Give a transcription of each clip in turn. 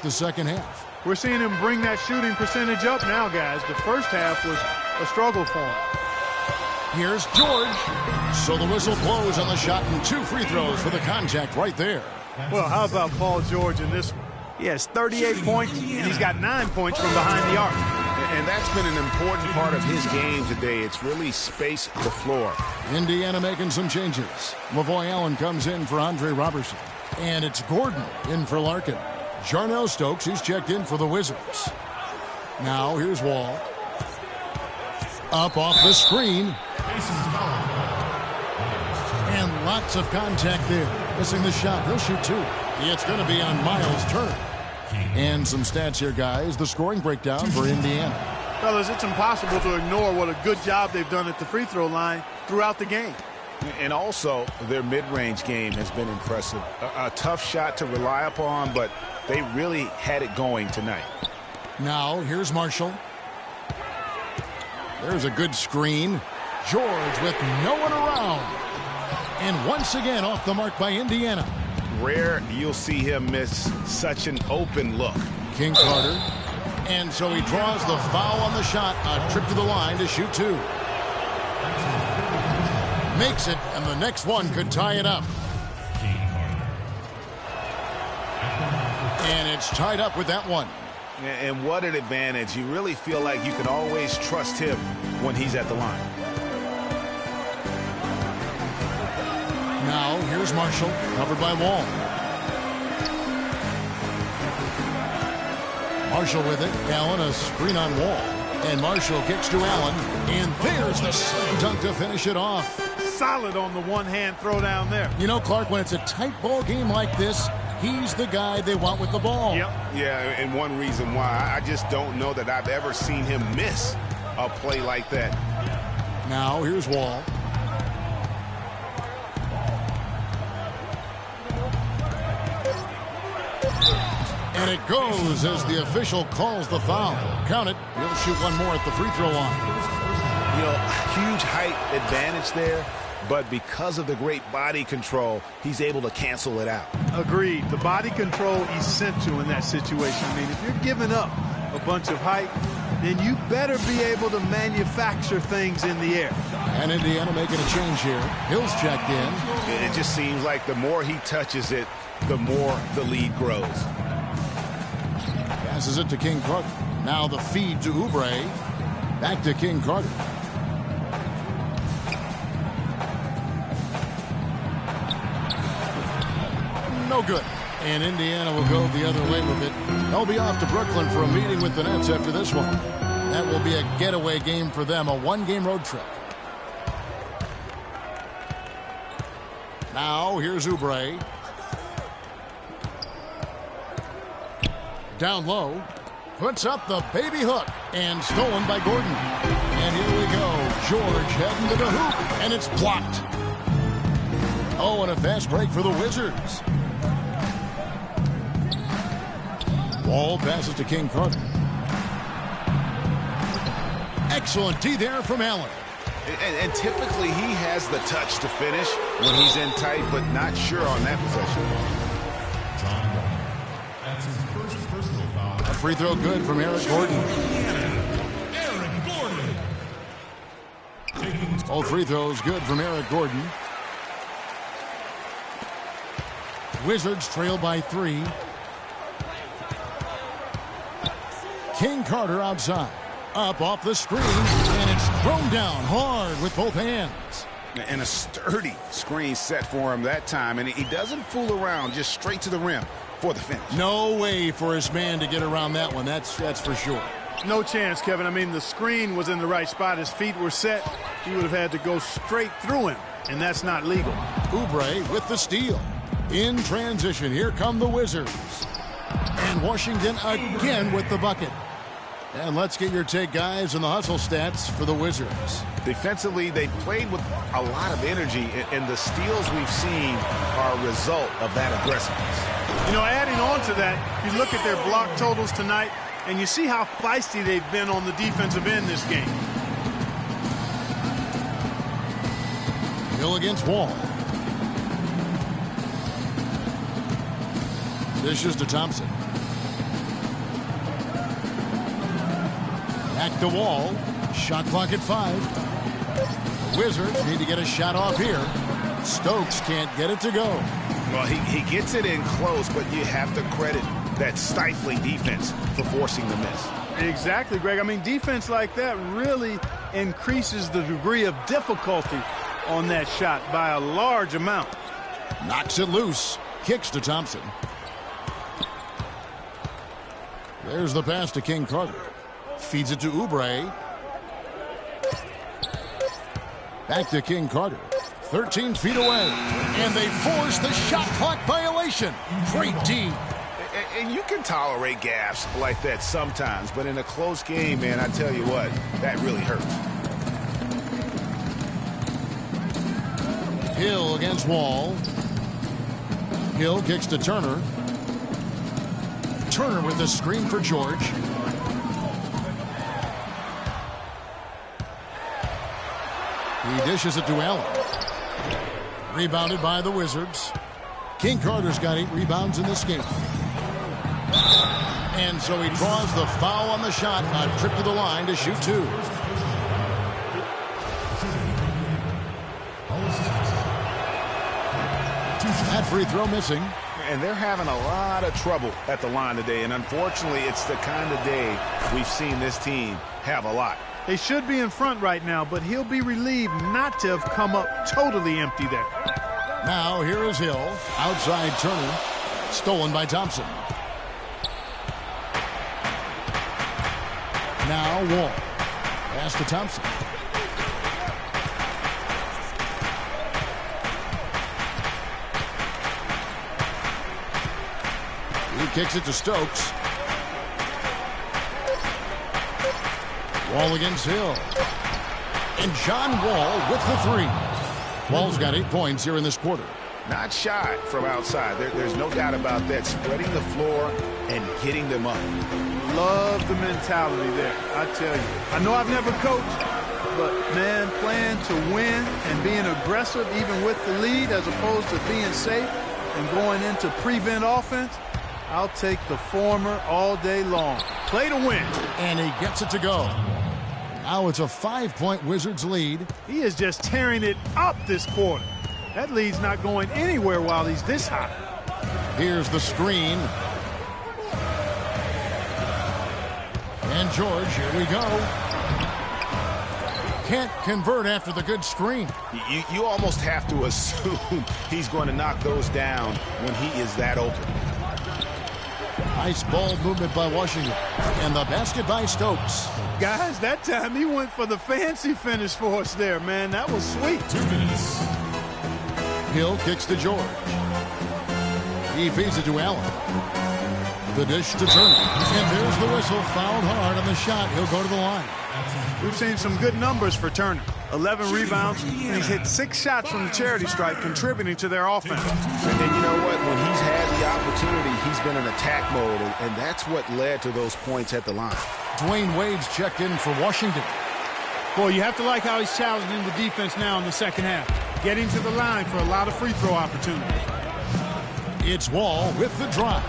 starts the second half. We're seeing him bring that shooting percentage up now, guys. The first half was a struggle for him. Here's George. So the whistle blows on the shot and 2 free throws for the contact right there. Well, how about Paul George in this one? He has 38 points, and he's got 9 points from behind the arc. And that's been an important part of his game today. It's really spaced the floor. Indiana making some changes. Lavoy Allen comes in for Andre Robertson. And it's Gordon in for Larkin. Jarnell Stokes, he's checked in for the Wizards. Now here's Wall. Up off the screen. And lots of contact there. Missing the shot. He'll shoot 2. It's going to be on Miles' turn. And some stats here, guys. The scoring breakdown for Indiana. Fellas, it's impossible to ignore what a good job they've done at the free throw line throughout the game. And also, their mid-range game has been impressive. A tough shot to rely upon, but they really had it going tonight. Now, here's Marshall. There's a good screen. George with no one around. And once again off the mark by Indiana. Rare you'll see him miss such an open look. King Carter. And so he draws the foul on the shot. A trip to the line to shoot 2. Makes it, and the next one could tie it up. And it's tied up with that one. And what an advantage. You really feel like you can always trust him when he's at the line. Now, here's Marshall, covered by Wall. Marshall with it. Allen, a screen on Wall. And Marshall kicks to Allen. And there's the slam dunk to finish it off. Solid on the one-hand throw down there. You know, Clark, when it's a tight ball game like this, he's the guy they want with the ball. Yep. Yeah, and one reason why, I just don't know that I've ever seen him miss a play like that. Now, here's Wall. And it goes as the official calls the foul. Count it. He'll shoot one more at the free throw line. You know, huge height advantage there, but because of the great body control, he's able to cancel it out. Agreed. The body control essential in that situation. I mean, if you're giving up a bunch of height, then you better be able to manufacture things in the air. And Indiana making a change here. Hill's checked in. It just seems like the more he touches it, the more the lead grows. Passes it to King Carter. Now the feed to Oubre. Back to King Carter. No good. And Indiana will go the other way with it. They'll be off to Brooklyn for a meeting with the Nets after this one. That will be a getaway game for them, a one-game road trip. Now, here's Oubre. Down low. Puts up the baby hook. And stolen by Gordon. And here we go. George heading to the hoop. And it's blocked. Oh, and a fast break for the Wizards. Wall passes to King Carter. Excellent D there from Allen. And typically he has the touch to finish when he's in tight, but not sure on that possession. That's his first personal foul. A free throw good from Eric Gordon. All free throws good from Eric Gordon. Wizards trail by 3. King Carter outside. Up off the screen, and it's thrown down hard with both hands. And a sturdy screen set for him that time, and he doesn't fool around, just straight to the rim for the finish. No way for his man to get around that one, that's for sure. No chance, Kevin. I mean, the screen was in the right spot. His feet were set. He would have had to go straight through him, and that's not legal. Oubre with the steal. In transition, here come the Wizards. And Washington again with the bucket. And let's get your take, guys, on the hustle stats for the Wizards. Defensively, they played with a lot of energy, and the steals we've seen are a result of that aggressiveness. You know, adding on to that, you look at their block totals tonight, and you see how feisty they've been on the defensive end this game. Hill against Wall. Dishes to Thompson. Back to Wall. Shot clock at 5. The Wizards need to get a shot off here. Stokes can't get it to go. Well, he gets it in close, but you have to credit that stifling defense for forcing the miss. Exactly, Greg. I mean, defense like that really increases the degree of difficulty on that shot by a large amount. Knocks it loose. Kicks to Thompson. There's the pass to King Carter. Feeds it to Oubre. Back to King Carter. 13 feet away. And they force the shot clock violation. Great D. And you can tolerate gaffes like that sometimes, but in a close game, man, I tell you what, that really hurts. Hill against Wall. Hill kicks to Turner. Turner with the screen for George. He dishes it to Allen. Rebounded by the Wizards. King Carter's got 8 rebounds in this game. And so he draws the foul on the shot. A trip to the line to shoot 2. That free throw missing. And they're having a lot of trouble at the line today. And unfortunately, it's the kind of day we've seen this team have a lot. They should be in front right now, but he'll be relieved not to have come up totally empty there. Now here is Hill. Outside Turner. Stolen by Thompson. Now Wall. Pass to Thompson. He kicks it to Stokes. Wall against Hill. And John Wall with the 3. Wall's got 8 points here in this quarter. Not shy from outside. There's no doubt about that. Spreading the floor and getting them up. Love the mentality there, I tell you. I know I've never coached, but, man, playing to win and being aggressive even with the lead as opposed to being safe and going into prevent offense, I'll take the former all day long. Play to win. And he gets it to go. Now it's a 5-point Wizards lead. He is just tearing it up this quarter. That lead's not going anywhere while he's this hot. Here's the screen. And George, here we go. Can't convert after the good screen. You almost have to assume he's going to knock those down when he is that open. Nice ball movement by Washington. And the basket by Stokes. Guys, that time he went for the fancy finish for us there, man. That was sweet. 2 minutes. Hill kicks to George. He feeds it to Allen. The dish to Turner. And there's the whistle. Fouled hard on the shot. He'll go to the line. We've seen some good numbers for Turner. 11 rebounds, and he's hit 6 shots from the charity stripe, contributing to their offense. And you know what? When he's had the opportunity, he's been in attack mode, and that's what led to those points at the line. Dwayne Wade's checked in for Washington. Boy, you have to like how he's challenging the defense now in the second half. Getting to the line for a lot of free throw opportunities. It's Wall with the drive.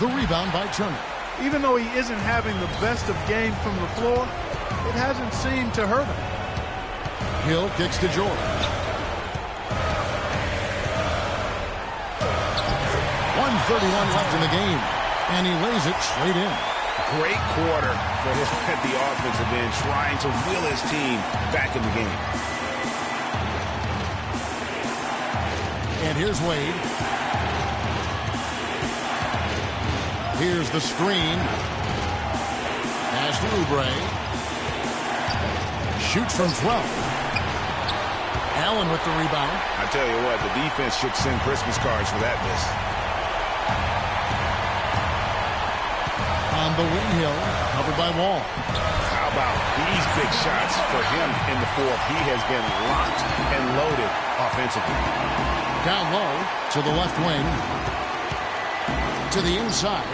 The rebound by Turner. Even though he isn't having the best of games from the floor, it hasn't seemed to hurt him. Hill kicks to George. 1:31 left in the game. And he lays it straight in. Great quarter for him at the offensive end, trying to will his team back in the game. And here's Wade. Here's the screen. Pass to Oubre. Shoots from 12. Allen with the rebound. I tell you what, the defense should send Christmas cards for that miss. On the wing, Hill, covered by Wall. How about these big shots for him in the fourth? He has been locked and loaded offensively. Down low to the left wing. To the inside.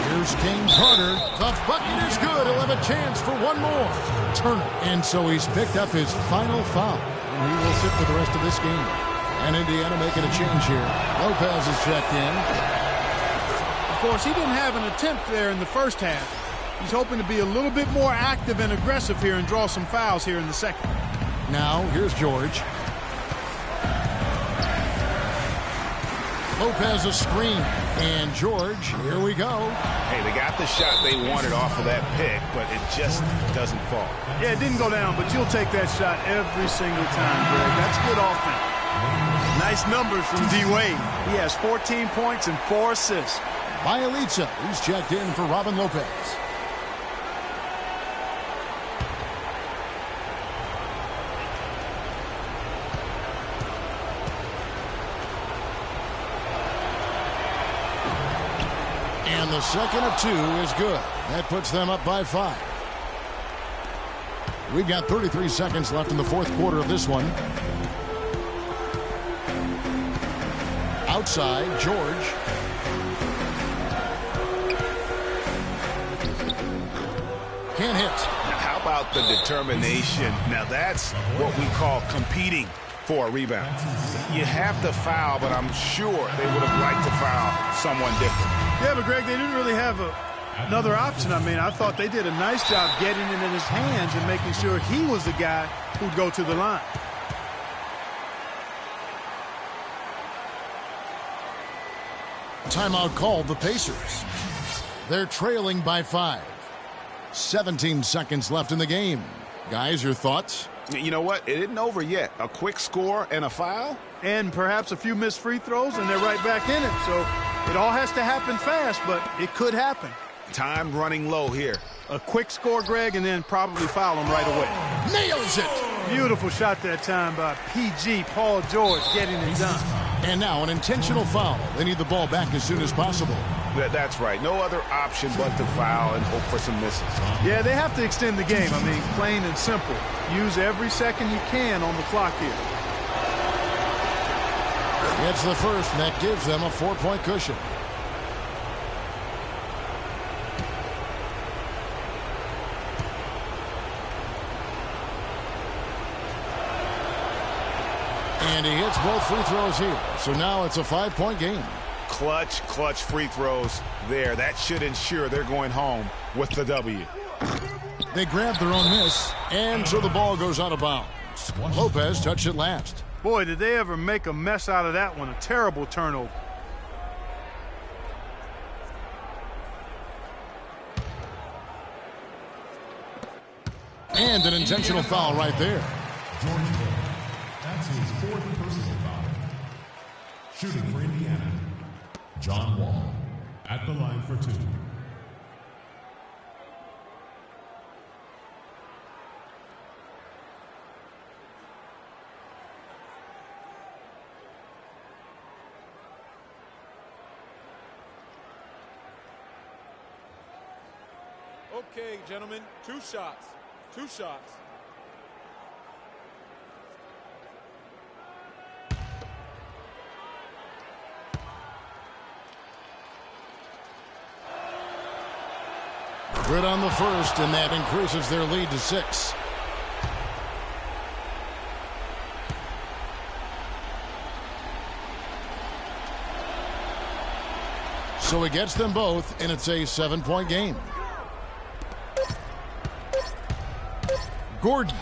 Here's King Carter. The bucket is good. He'll have a chance for one more. Turner. And so he's picked up his final foul. And he will sit for the rest of this game. And Indiana making a change here. Lopez is checked in. Of course, he didn't have an attempt there in the first half, He's hoping to be a little bit more active and aggressive here and draw some fouls here in the second. Now, here's George. Lopez a screen. And George, here we go. Hey, they got the shot they wanted off of that pick, but it just doesn't fall. Yeah, it didn't go down, but you'll take that shot every single time, Greg. That's good offense. Nice numbers from D-Wade. He has 14 points and 4 assists. Bielitsa, who's checked in for Robin Lopez. And the second of 2 is good. That puts them up by 5. We've got 33 seconds left in the fourth quarter of this one. Outside, George. Can't hit. How about the determination? Now that's what we call competing for a rebound. You have to foul, but I'm sure they would have liked to foul someone different. Yeah, but Greg, they didn't really have another option. I mean, I thought they did a nice job getting it in his hands and making sure he was the guy who'd go to the line. Timeout called the Pacers. They're trailing by 5. 17 seconds left in the game. Guys, your thoughts? You know what? It isn't over yet. A quick score and a foul? And perhaps a few missed free throws, and they're right back in it. So it all has to happen fast, but it could happen. Time running low here. A quick score, Greg, and then probably foul him right away. Nails it! Beautiful shot that time by PG, Paul George, getting it done. And now an intentional foul. They need the ball back as soon as possible. That's right. No other option but to foul and hope for some misses. Yeah, they have to extend the game. I mean, plain and simple. Use every second you can on the clock here. It's the first, and that gives them a 4-point cushion. And he hits both free throws here. So now it's a 5-point game. Clutch free throws there. That should ensure they're going home with the W. They grab their own miss, and so the ball goes out of bounds. Lopez touched it last. Boy, did they ever make a mess out of that one. A terrible turnover. And an intentional foul right there. Jordan Hill. That's his 4th personal foul. Shooting for Indiana, John Wall at the line for 2. Okay, gentlemen, 2 shots. 2 shots. Good on the first, and that increases their lead to 6. So he gets them both, and it's a 7-point game. Gordon.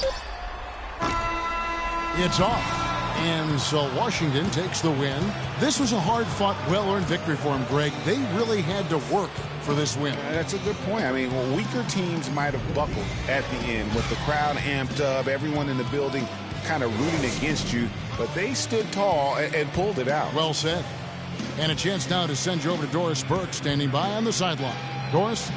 It's off. And so Washington takes the win. This was a hard-fought, well-earned victory for them, Greg. They really had to work for this win. That's a good point. I mean, weaker teams might have buckled at the end with the crowd amped up, everyone in the building kind of rooting against you, but they stood tall and pulled it out. Well said. And a chance now to send you over to Doris Burke, standing by on the sideline. Doris?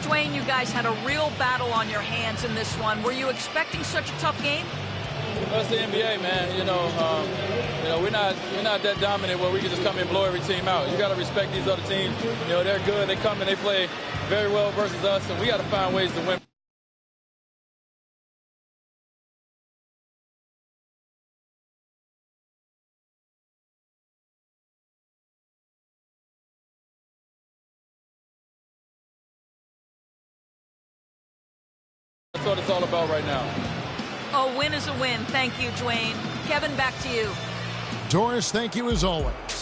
Dwayne, you guys had a real battle on your hands in this one. Were you expecting such a tough game? That's the NBA, man. We're not that dominant where we can just come and blow every team out. You got to respect these other teams. They're good. They come and they play very well versus us, and we got to find ways to win. That's what it's all about right now. A win is a win. Thank you, Dwayne. Kevin, back to you. Doris, thank you as always.